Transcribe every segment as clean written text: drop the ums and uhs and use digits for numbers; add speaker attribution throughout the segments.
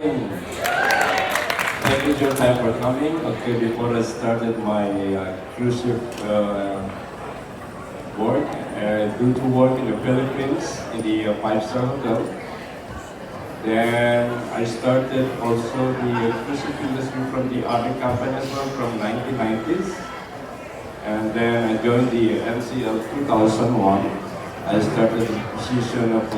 Speaker 1: Thank you, John, for coming. Okay, before I started my cruise ship work, due to work in the Philippines in the five-star hotel, then I started also the cruise ship industry from the other company as well from 1990s. And then I joined the NCL 2001. I started the position of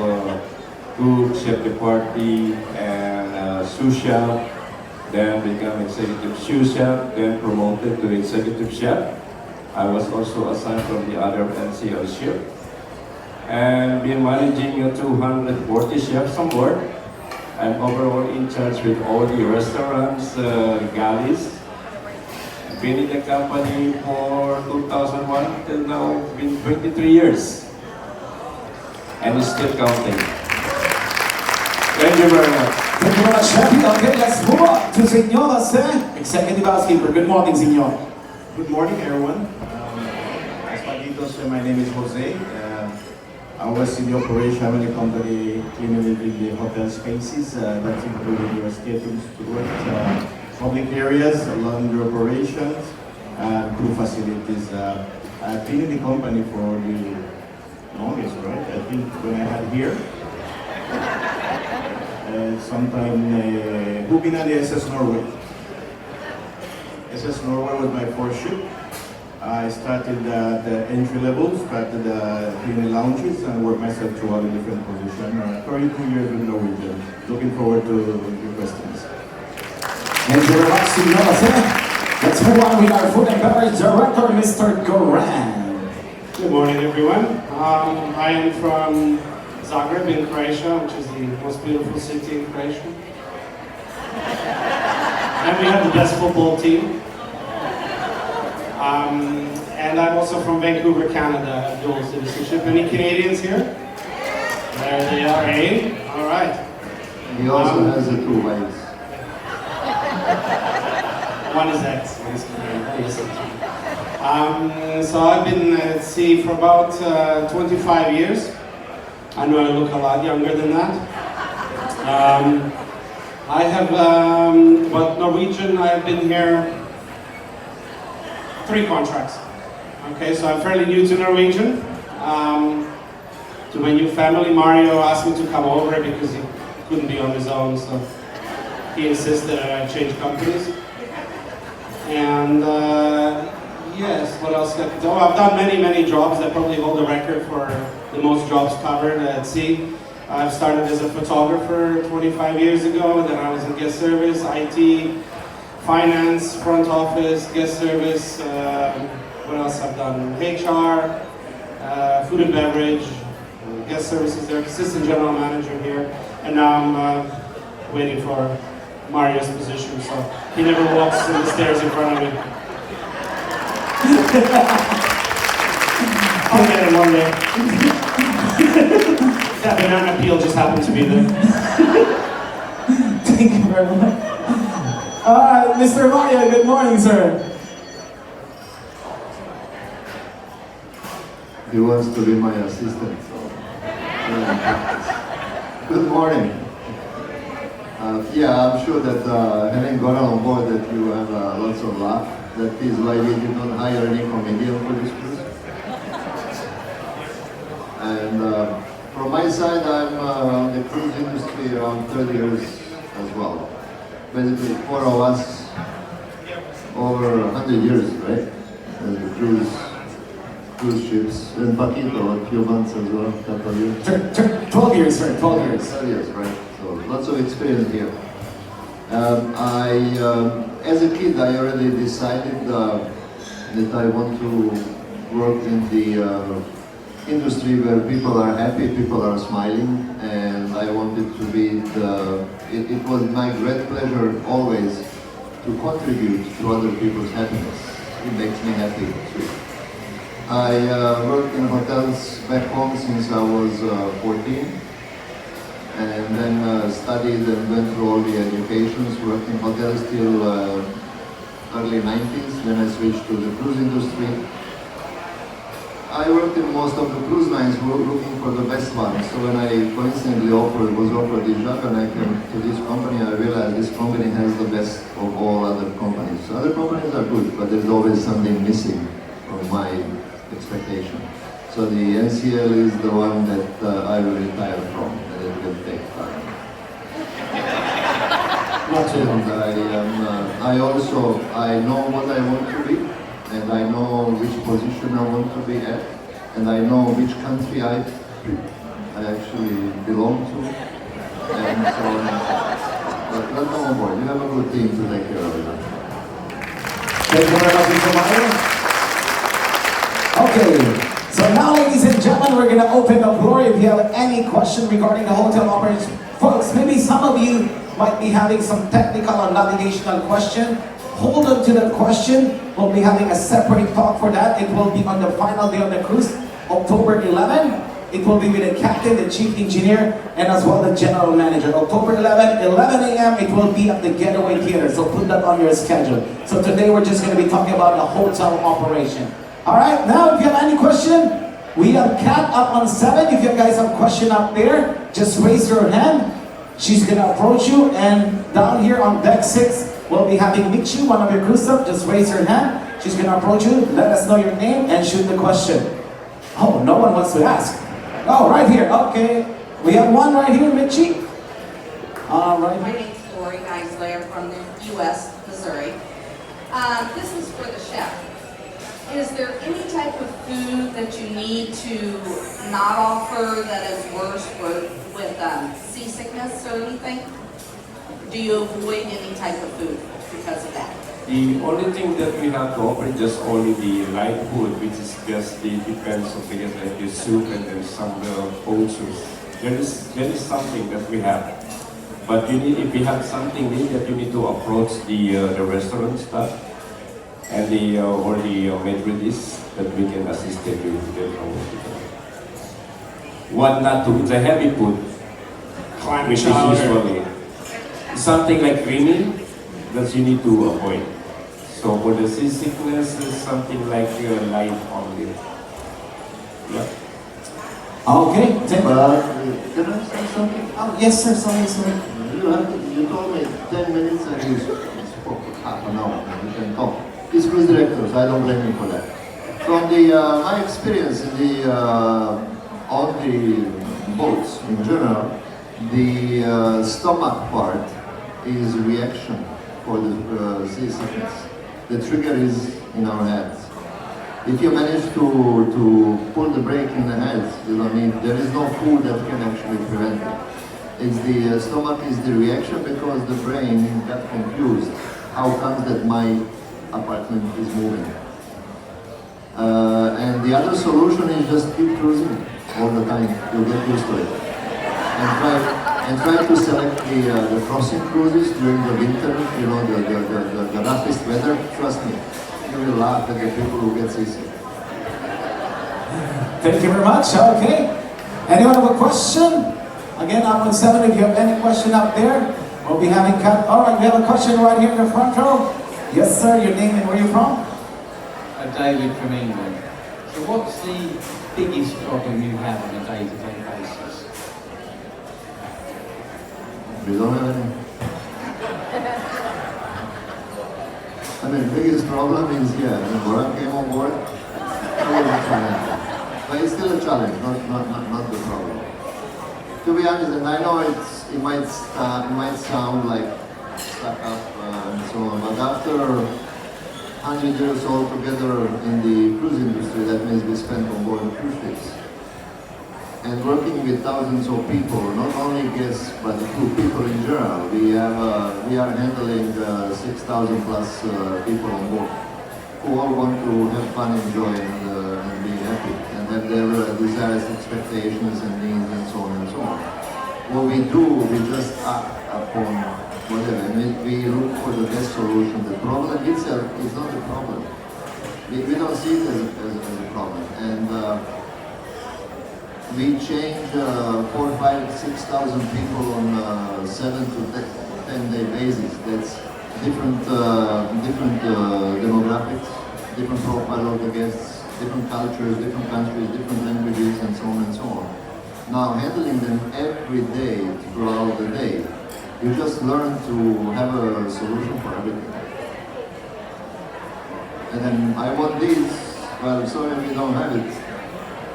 Speaker 1: cook, chef de partie, and sous chef. Then become executive sous chef, then promoted to executive chef. I was also assigned from the other NCL ship. And been managing 240 chefs on board. I'm overall in charge with all the restaurants, galleys. Been in the company for 2001 till now, been 23 years. And it's still counting. Thank you very much.
Speaker 2: Thank you very much, Chef. Okay, let's move on to Senor Executive Housekeeper. Good morning, Senor.
Speaker 3: Good morning, everyone. As Paquito said, my name is Jose. I was in the operation family company cleaning the hotel spaces. That's including your staterooms, toilets, public areas, laundry operations, and crew facilities. I've been in the company for the longest, right? I think when I had here. Sometime, who been on the SS Norway? SS Norway was my first ship. I started at the entry level, started in the lounges and worked myself throughout the different positions. 32 years with Norwegian. Looking forward to your questions.
Speaker 2: Thank you very much, Senor. Let's move on with our food and beverage director, Mr. Goran.
Speaker 4: Good morning, everyone. I am from Zagreb in Croatia, which is the most beautiful city in Croatia. And we have the best football team. And I'm also from Vancouver, Canada. I have dual citizenship. Any Canadians here? There they are, eh? All right.
Speaker 3: He also has the two wives.
Speaker 4: One is ex, one is Canadian. So I've been at sea for about 25 years. I know I look a lot younger than that. I have, but Norwegian, I've been here 3 contracts. Okay, so I'm fairly new to Norwegian. To my new family, Mario asked me to come over because he couldn't be on his own, so he insisted that I change companies. And yes, what else? Oh, I've done many jobs. I probably hold the record for the most jobs covered at sea. I've started as a photographer 25 years ago, then I was in guest service, IT, finance, front office, guest service, what else I've done? HR, food and beverage, guest services there, assistant general manager here, and now I'm waiting for Mario's position, so he never walks in the stairs in front of me. I'll get it one day. That banana peel just happened to be there.
Speaker 2: Thank you very much. Mr. Maya, good morning, sir.
Speaker 3: He wants to be my assistant, so. Good morning. Yeah, I'm sure that having gone on board that you have lots of laugh. That is why we did not hire any comedian for this cruise. And from my side, I'm in the cruise industry around 30 years as well. Basically, 4 of us over 100 years, right? As the cruise ships. And Paquito, a few months as well, couple of years.
Speaker 2: 12 years, sir, 12 years.
Speaker 3: 12 years, right? So lots of experience here. As a kid, I already decided that I want to work in the industry where people are happy, people are smiling, and I wanted to be it was my great pleasure always to contribute to other people's happiness. It makes me happy too. I worked in hotels back home since I was 14. And then studied and went through all the educations, worked in hotels till early 90s, then I switched to the cruise industry. I worked in most of the cruise lines looking for the best one. So when I coincidentally was offered this job and I came to this company, I realized this company has the best of all other companies. Other companies are good, but there's always something missing from my expectation. So the NCL is the one that I will retire from, and it will take time. And I know what I want to be, and I know which position I want to be at, and I know which country I actually belong to, and so on. But welcome on board. You have a good team to take care of it.
Speaker 2: Thank you very much, Mr. Mario. Okay. So now, ladies and gentlemen, we're going to open the floor. If you have any question regarding the hotel operation, folks, maybe some of you might be having some technical or navigational question. Hold on to that question. We'll be having a separate talk for that. It will be on the final day of the cruise, October 11. It will be with the captain, the chief engineer, and as well the general manager. October 11, 11 a.m. It will be at the Getaway Theater. So put that on your schedule. So today we're just going to be talking about the hotel operation. All right, now if you have any question, we have Kat up on 7. If you guys have a question up there, just raise your hand. She's gonna approach you, and down here on deck 6, we'll be having Michi, one of your crew staff. Just raise your hand. She's gonna approach you, let us know your name, and shoot the question. Oh, no one wants to ask. Oh, right here, okay. We have one right here, Michi. Right
Speaker 5: My
Speaker 2: here.
Speaker 5: name's Lori Geisler from the U.S., Missouri. This is for the chef. Is there any type of food that you need to not offer that is worse with seasickness or anything? Do you avoid any type of food because of that?
Speaker 1: The only thing that we have to offer is just only the light food, which is just the depends on things like the soup and then some poultries. There is something that we have, but you need, if you have something new, that you need to approach the restaurant staff and the or the maitres that we can assist them with. What not to? It's a heavy food, which is usually something like creamy that you need to avoid. So for the seasickness, is something like light only. Yeah.
Speaker 2: Okay, thank you.
Speaker 3: Can I say something?
Speaker 2: Oh, yes, sir, sorry.
Speaker 3: You told me 10 minutes and you spoke for half an hour and you can talk. It's cruise directors, I don't blame you for that. From my experience in on the boats in general, the stomach part is reaction for the seasickness. The trigger is in our heads. If you manage to pull the brake in the head, there is no food that can actually prevent it. It's the stomach is the reaction because the brain got confused. How comes that my apartment is moving? And the other solution is just keep cruising all the time. You'll get used to it. And try to select the crossing cruises during the winter, the roughest weather. Trust me, you will laugh at the people who get seasick.
Speaker 2: Thank you very much. Okay. Anyone have a question? Again, up on 7, if you have any question up there, we'll be having cut. All right, we have a question right here in the front row. Yes, sir. Your name and where you from?
Speaker 6: David from England. So what's the biggest problem you have on a day-to-day basis?
Speaker 3: We don't have any. I mean, the biggest problem is, when I came on board, it was a challenge. But it's still a challenge, not the problem. To be honest, and I know it might sound like stuck up and so on, but after 100 years altogether in the cruise industry, that means we spent on board cruise ships. And working with thousands of people, not only guests, but people in general. We are handling 6,000 plus people on board who all want to have fun, enjoy, and be happy, and have their desires, expectations, and needs, and so on and so on. What we do, we just act upon whatever, and we look for the best solution. The problem itself is not a problem. We don't see it as a problem. And we change 4, 5, 6,000 people on 7 to 10 day basis. That's different demographics, different profile of the guests, different cultures, different countries, different languages, and so on and so on. Now, handling them every day throughout the day, you just learn to have a solution for everything. And then I want this. Well, sorry we don't have it.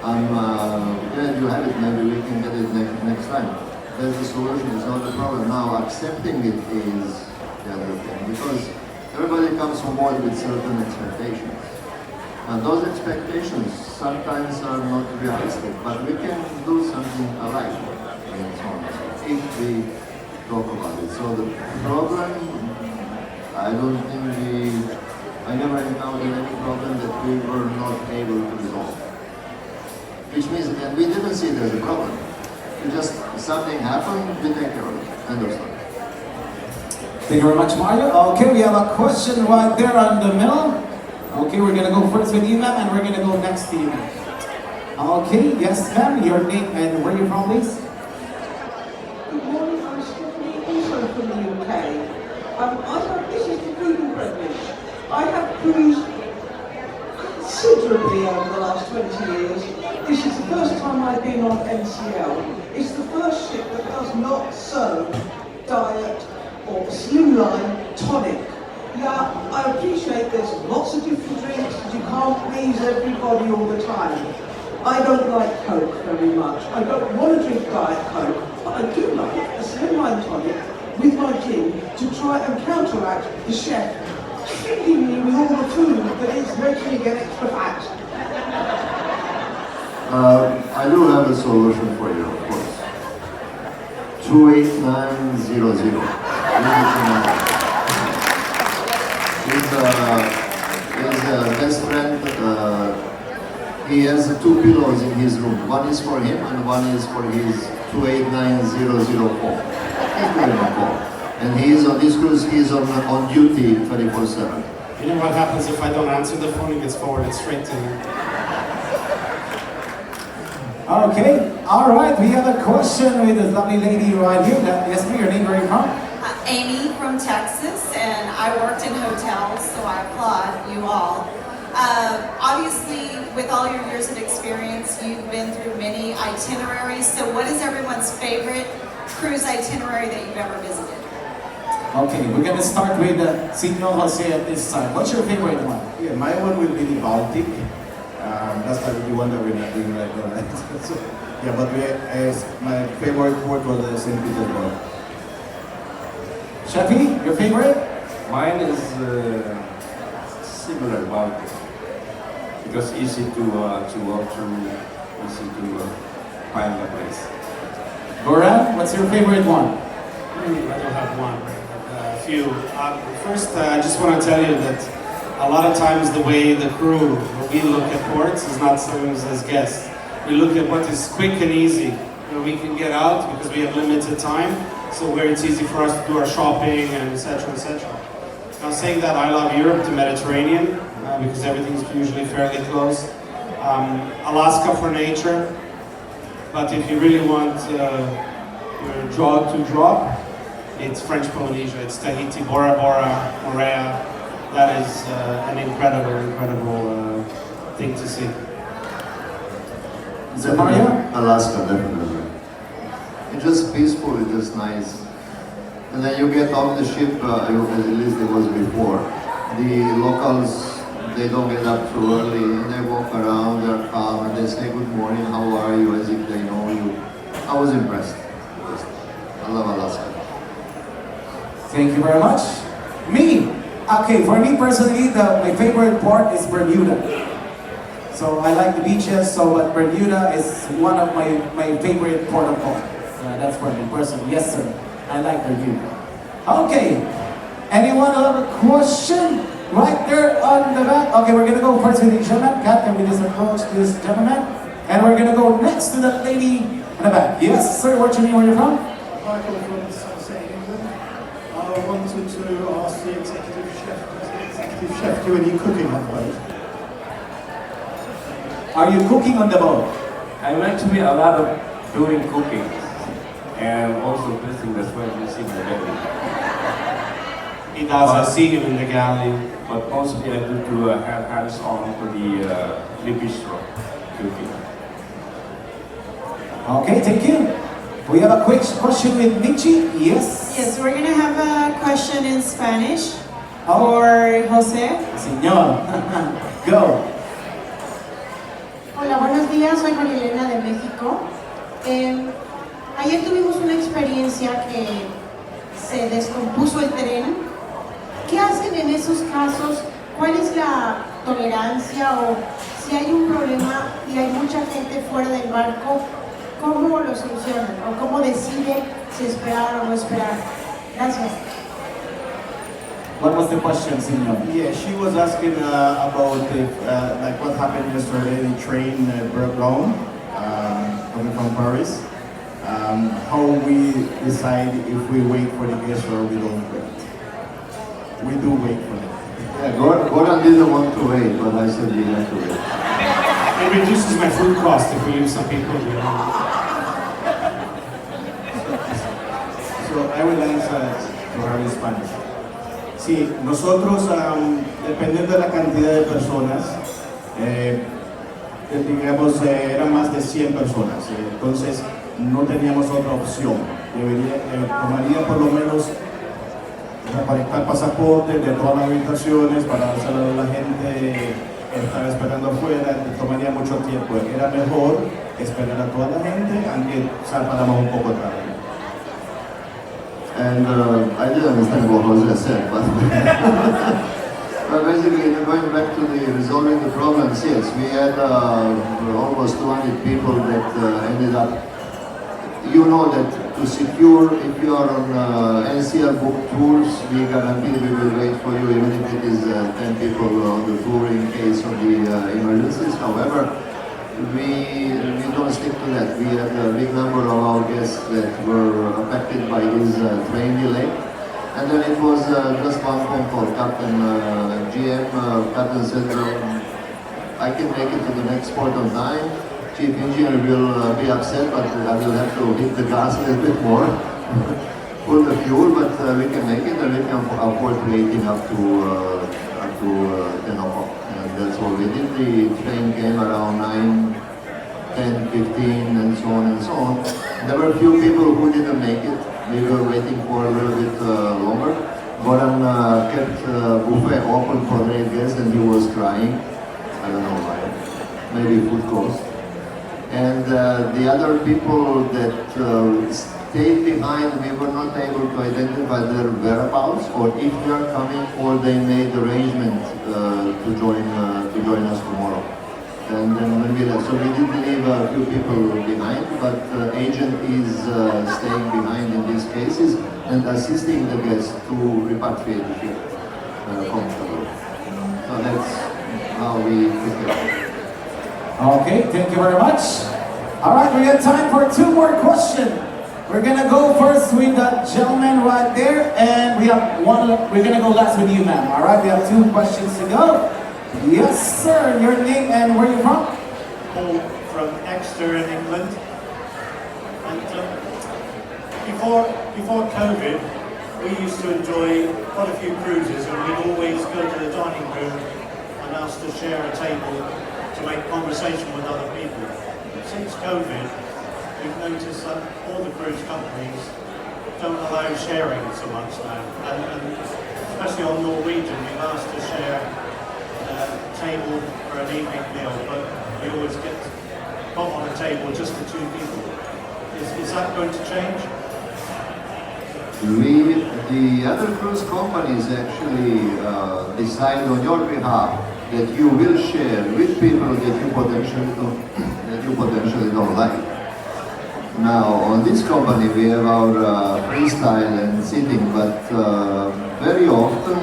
Speaker 3: I'm glad you have it. Maybe we can get it next time. That's the solution. It's not the problem. Now, accepting it is the other thing, because everybody comes on board with certain expectations. And those expectations sometimes are not realistic, but we can do something alike and so on. If we talk about it. So the problem, I don't think I never encountered any problem that we were not able to resolve. Which means that we didn't see it as a problem. We just, something happened, we take care of it. End of story.
Speaker 2: Thank you very much, Mario. Okay, we have a question right there on the middle. Okay, we're gonna go first with you, ma'am, and we're gonna go next to you. Okay, yes, ma'am, your name and where you're from, please?
Speaker 7: Good morning, I'm Stephanie, also from the UK. This is the food and beverage. I have cruised considerably over the last 20 years. This is the first time I've been on NCL. It's the first ship that does not serve diet or slimline tonic. Now, I appreciate there's lots of different drinks, but you can't please everybody all the time. I don't like Coke very much. I don't want to drink Diet Coke, but I do like a slimline tonic with my gin to try and counteract the chef feeding me with all the food that is making me get extra fat.
Speaker 3: I do have a solution for you, of course. 28900. His best friend, he has 2 pillows in his room. One is for him and one is for his 289004. He's doing a call. And he is on this cruise, he is on duty 24/7.
Speaker 4: You know what happens if I don't answer the phone? It gets forwarded straight to him.
Speaker 2: Okay, all right, we have a question with this lovely lady right here. Yes, ma'am, your name, where are you from?
Speaker 8: Amy from Texas, and I worked in hotels, so I applaud you all. Obviously, with all your years of experience, you've been through many itineraries, so what is everyone's favorite cruise itinerary that you've ever visited?
Speaker 2: Okay, we're gonna start with Signor Jose at this side. What's your favorite one?
Speaker 9: Yeah, my one will be the Baltic. That's the one that we're not doing right now. Right? So, yeah, but my favorite port was St. Petersburg.
Speaker 2: Shafi, your favorite?
Speaker 1: Mine is similar about because easy to walk through, easy to find the place.
Speaker 2: Goran, what's your favorite one?
Speaker 4: I don't have one, a few. First, I just want to tell you that a lot of times the way the crew, we look at ports is not same as guests. We look at what is quick and easy, where we can get out because we have limited time, so where it's easy for us to do our shopping and etc. etc. Now saying that, I love Europe, the Mediterranean, because everything's usually fairly close. Alaska for nature, but if you really want your jaw to drop, it's French Polynesia, it's Tahiti, Bora Bora, Moorea. That is an incredible thing to see.
Speaker 3: Alaska, definitely. It's just peaceful, it's just nice. And then you get off the ship, at least it was before. The locals, they don't get up too early, and they walk around, they're calm, and they say good morning, how are you, as if they know you. I was impressed. I love Alaska.
Speaker 2: Thank you very much. Me? Okay, for me personally, my favorite port is Bermuda. So I like the beaches, but Bermuda is one of my favorite port of call. That's for me personally. Yes, sir. I like Bermuda. Okay. Anyone have a question? Right there on the back. Okay, we're gonna go first with the gentleman. Kat, can we just approach this gentleman? And we're gonna go next to that lady in the back. Yes, sir. What's your name? Where you from?
Speaker 9: Michael from Sussex, England. I wanted to ask the executive chef, does the executive chef do any cooking on the boat?
Speaker 2: Are you cooking on the boat?
Speaker 1: I'm actually a lot of doing cooking and also visiting the swim, you see my belly.
Speaker 4: He does, I see him in the galley.
Speaker 1: but mostly I do to have hands-on to the bistro cooking.
Speaker 2: Okay, thank you. We have a quick question with Michi. Yes.
Speaker 10: Yes, we're gonna have a question in Spanish for Jose.
Speaker 2: Señor, go.
Speaker 10: Hola, buenos días, soy Marilena de México. Ayer tuvimos una experiencia que se descompuso el tren. ¿Qué hacen en esos casos? ¿Cuál es la tolerancia o si hay un problema y hay mucha gente fuera del barco? ¿Cómo lo solucionan o cómo deciden si esperar o no esperar? Gracias.
Speaker 2: What was the question, Señor?
Speaker 9: Yeah, she was asking about if, like what happened yesterday, the train broke down coming from Paris. How we decide if we wait for the guests or we don't wait. We do wait for them.
Speaker 3: Yeah, Goran didn't want to wait, but I said we have to wait.
Speaker 4: It reduces my food cost if we leave some people.
Speaker 9: So I will answer to her in Spanish. Sí, nosotros, dependiendo de la cantidad de personas, digamos, eran más de 100 personas, entonces no teníamos otra opción. Tomaría por lo menos recolectar pasaportes de todas las habitaciones para hacerlo a la gente que estaba esperando afuera, tomaría mucho tiempo. Era mejor esperar a toda la gente, aunque zarpáramos un poco tarde.
Speaker 3: And I didn't understand what Jose said, but, but basically going back to the resolving the problems, yes, we had almost 200 people that ended up. You know that to secure, if you are on NCL book tours, we guarantee we will wait for you even if it is 10 people on the tour in case of the emergencies. However, we don't stick to that. We had a big number of our guests that were affected by this train delay. And then it was just one phone call. Captain Captain said, I can make it to the next port on time. Chief engineer will be upset, but I will have to hit the gas a little bit more. Pull the fuel, but we can make it and we can afford waiting up to 10 o'clock. And that's what we did. The train came around 9, 10, 15 and so on and so on. There were a few people who didn't make it. We were waiting for a little bit longer. Goran kept buffet open for their guests and he was crying. I don't know why. Maybe food cost. And the other people that stayed behind, we were not able to identify their whereabouts or if they are coming or they made arrangement to join us tomorrow. And then when we left, so we did leave a few people behind, but agent is staying behind in these cases and assisting the guests to repatriate the ship comfortably. So that's how we took it.
Speaker 2: Okay, thank you very much. All right, we have time for two more questions. We're gonna go first with that gentleman right there, and we have one. We're gonna go last with you, ma'am. All right, we have two questions to go. Yes, sir. Your name and where you from?
Speaker 11: Paul from Exeter in England. And before COVID, we used to enjoy quite a few cruises, and we'd always go to the dining room and ask to share a table to make conversation with other people. Since COVID, we've noticed that all the cruise companies don't allow sharing so much now. And especially on Norwegian, we've asked to share a table for an evening meal, but we always get put on a table just for two people. Is that going to change?
Speaker 3: The other cruise companies actually decide on your behalf that you will share with people that you potentially don't like. Now, on this company, we have our freestyle and sitting, but very often,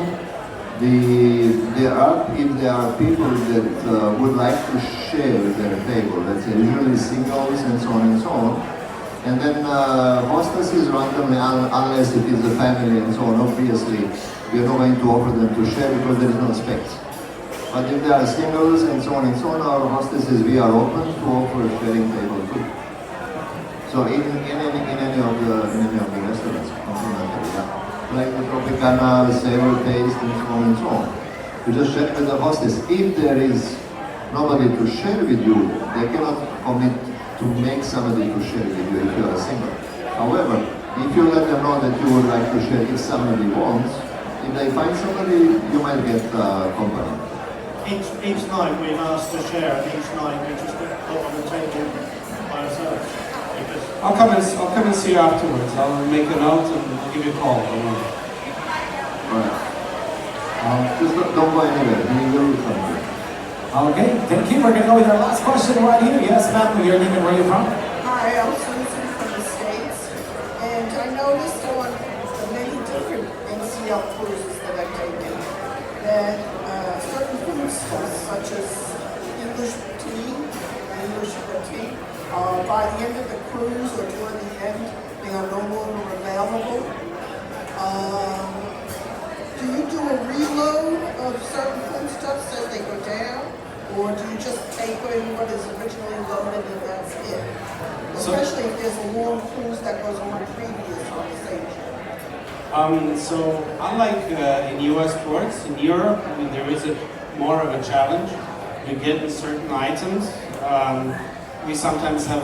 Speaker 3: if there are people that would like to share their table, let's say usually singles and so on and so on, and then hostesses randomly, unless it is a family and so on, obviously, we are not going to offer them to share because there is no space. But if there are singles and so on, our hostesses, we are open to offer sharing table too. So in any of the restaurants, complimentary, yeah. Like the Tropicana, the Savor Taste, and so on and so on. You just check with the hostess. If there is nobody to share with you, they cannot commit to make somebody to share with you if you are single. However, if you let them know that you would like to share if somebody wants, if they find somebody, you might get company.
Speaker 11: Each night we've asked to share, and each night we just go on the table by ourselves. Because
Speaker 4: I'll come and see you afterwards. I'll make a note and I'll give you a call.
Speaker 3: Alright. Just don't go anywhere. We will come here.
Speaker 2: Okay, thank you. We're going to go with our last question right here. Yes, ma'am, your name and where you're from?
Speaker 12: Hi, I'm Susan from the States, and I noticed on the many different NCL cruises that I've taken that certain foodstuffs, such as English tea, by the end of the cruise or toward the end, they are no longer available. Do you do a reload of certain foodstuffs as they go down? Or do you just take in what is originally loaded and that's it? Especially if there's a long cruise that goes on previous on the same ship.
Speaker 4: So unlike in US ports, in Europe, I mean, there is more of a challenge. You get certain items. We sometimes have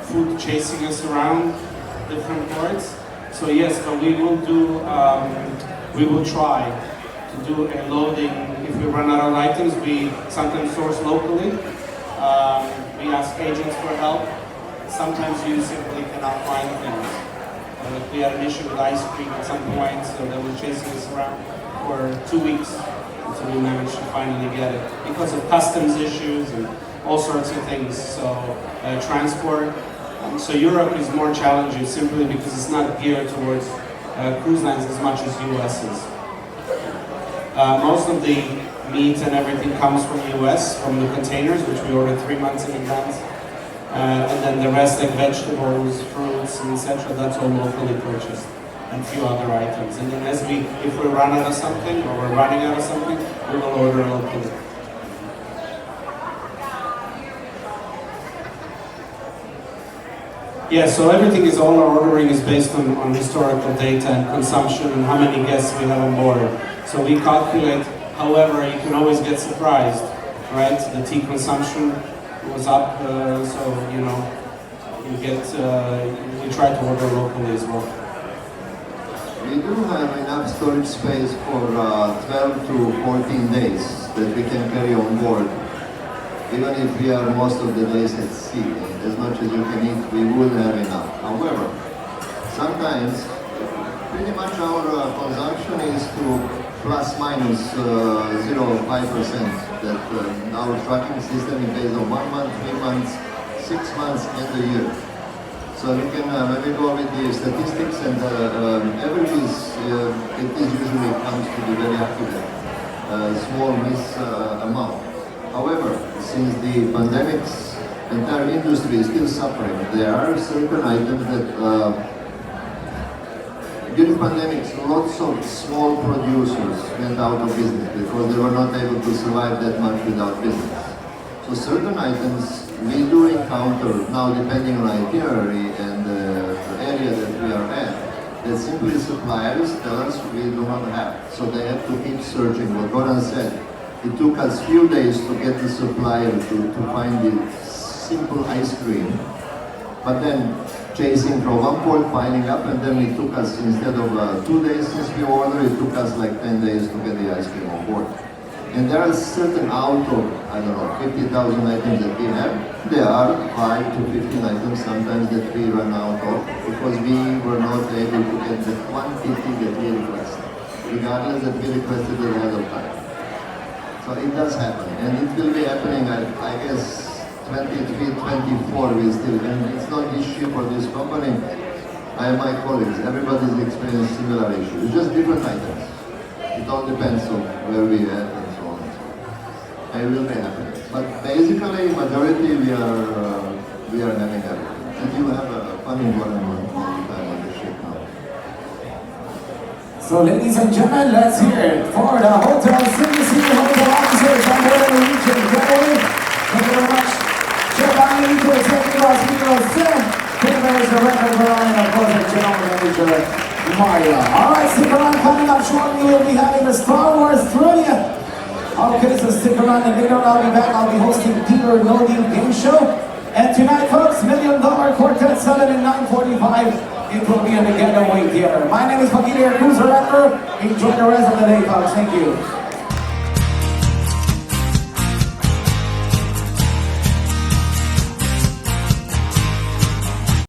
Speaker 4: food chasing us around different ports. So yes, but we will try to do a loading. If we run out of items, we sometimes source locally. We ask agents for help. Sometimes you simply cannot find things. We had an issue with ice cream at some point, so they were chasing us around for 2 weeks until we managed to finally get it. Because of customs issues and all sorts of things, so transport. So Europe is more challenging simply because it's not geared towards cruise lines as much as US is. Most of the meat and everything comes from US, from the containers, which we order 3 months in advance. And then the rest, like vegetables, fruits, and etc., that's all locally purchased, and a few other items. And then if we run out of something, or we're running out of something, we will order locally. Yeah, so everything is, all our ordering is based on historical data and consumption and how many guests we have on board. So we calculate, however, you can always get surprised, right? The tea consumption was up, so, you know, we try to order locally as well.
Speaker 3: We do have enough storage space for 12 to 14 days that we can carry on board. Even if we are most of the days at sea, as much as you can eat, we will have enough. However, sometimes, pretty much our consumption is to plus minus 0.5%. That our tracking system is based on 1 month, 3 months, 6 months, and a year. So we can maybe go with the statistics and averages. It usually comes to be very accurate, small miss amount. However, since the pandemic's entire industry is still suffering, there are certain items that during pandemics, lots of small producers went out of business because they were not able to survive that much without business. So certain items we do encounter now, depending on itinerary and the area that we are at, that simply suppliers tell us we do not have. So they have to keep searching. What Goran said, it took us few days to get the supplier to find the simple ice cream. But then chasing from one port, piling up, and then it took us, instead of 2 days since we ordered, it took us like 10 days to get the ice cream on board. And there are certain out of, I don't know, 50,000 items that we have, there are 5 to 15 items sometimes that we run out of because we were not able to get the quantity that we requested, regardless that we requested it ahead of time. So it does happen, and it will be happening, I guess, 23, 24 we still, and it's not issue for this company. I have my colleagues, everybody's experienced similar issues. It's just different items. It all depends on where we are and so on and so on. It will be happening. But basically, majority we are having everything. And you have a funny environment all the time on the ship now.
Speaker 2: So ladies and gentlemen, let's hear it for the Hotel City Hotel officers on board the Norwegian. Thank you very much. Giovanni, to executive hospital, Kim, the record Brian, of course, the general manager, Mario. Alright, stick around, coming up shortly, we'll be having the Star Wars Trivia Okay, so stick around and later on I'll be back. I'll be hosting Deal or No Deal game show. And tonight, folks, $1 Million Quartet, 7 and 9:45. It will be in the Getaway Theater. My name is Paquito, your cruise director. Enjoy the rest of the day, folks. Thank you.